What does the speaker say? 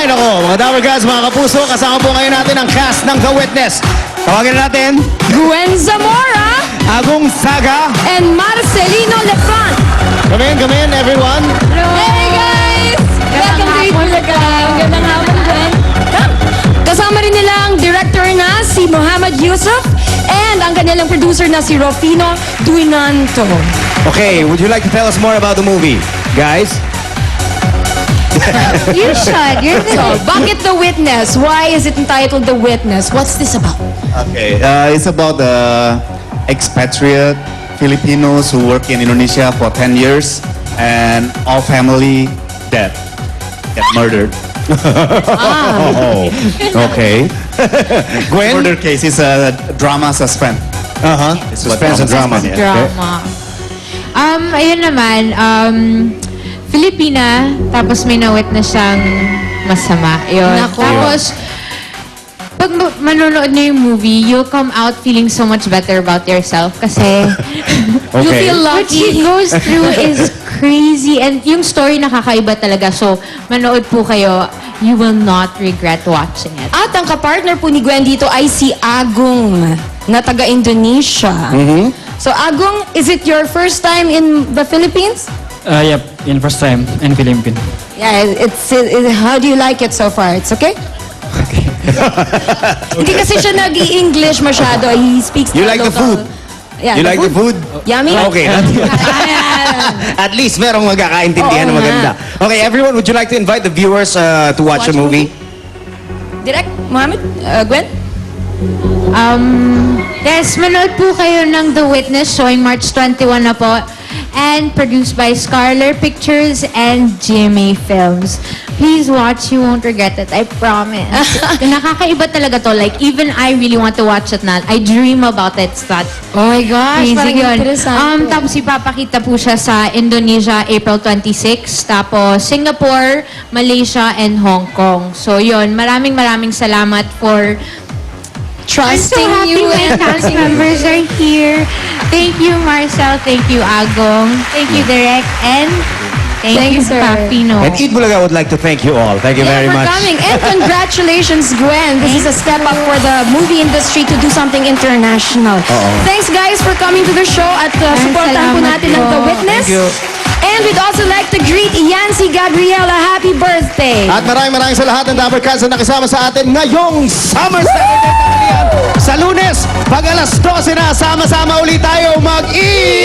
Ay, nako, mga Dapper Cats, mga kapuso, kasama po ngayon natin ang cast ng The Witness. Tawagin na natin, Gwen Zamora Agong Saga. and Marcelino Lefrant. Come in, everyone. Hey guys! Welcome to Itbulaga. Magandang hapon, Gwen. Kasama rin nila ang director na si Muhammad Yusuf and ang kanilang producer na si Rufino Duinanto. Okay, would you like to tell us more about the movie, guys? You should. You're so, bakit The Witness? Why is it entitled The Witness? What's this about? Okay, it's about expatriate Filipinos who work in Indonesia for 10 years and all family dead, get murdered. Oh, okay. Gwen? Murder case is a drama suspense. Uh-huh. Suspense and drama. Yeah. Drama. Ayun naman, Filipina, tapos may na-witness siyang masama. Yun. Nako. Tapos, pag manonood na yung movie, you'll come out feeling so much better about yourself kasi You Okay. feel what lucky. she goes through is crazy and yung story nakakaiba talaga. So, manood po kayo, you will not regret watching it. At ang kapartner po ni Gwen dito ay si Agong na taga-Indonesia. So Agong, is it your first time in the Philippines? Yep, in first time in Philippines. Yeah, how do you like it so far? It's okay? Hindi kasi siya nag-i-English masyado. He speaks You like the local. food? Yeah, You like the food? Yummy? Okay. At least merong magkakaintindihan na Oo maganda. Okay, everyone, would you like to invite the viewers to watch the movie? Direct, Mohammed? Gwen? Yes, manood po kayo ng The Witness showing March 21 na po and produced by Scarler Pictures and GMA Films. Please watch, you won't regret it. I promise. Nakakaiba talaga to. Like, even I really want to watch it na. I dream about it. It's that Oh my gosh, crazy parang yun. interesante. Tapos ipapakita po siya sa Indonesia, April 26. Tapos Singapore, Malaysia, and Hong Kong. So yun, maraming salamat for Trusting I'm so happy you my and cast members are here. Thank you, Marcel. Thank you, Agong. Thank you, Direk. And thank you, sir. Papino. And Eat Bulaga would like to thank you all. Thank you very for much. coming. And congratulations, Gwen. This is a step up for the movie industry to do something international. Thanks, guys, for coming to the show at supportan po salamat natin ang The po. Witness. Thank you. And we'd also like to greet Yancy Gabriela. Happy birthday. At maraming sa lahat ng Dapper Cats na nakisama sa atin ngayong Summer Saturday Tanghalian. Sa Lunes, pag alas 12 na, sama-sama ulit tayo mag-eat!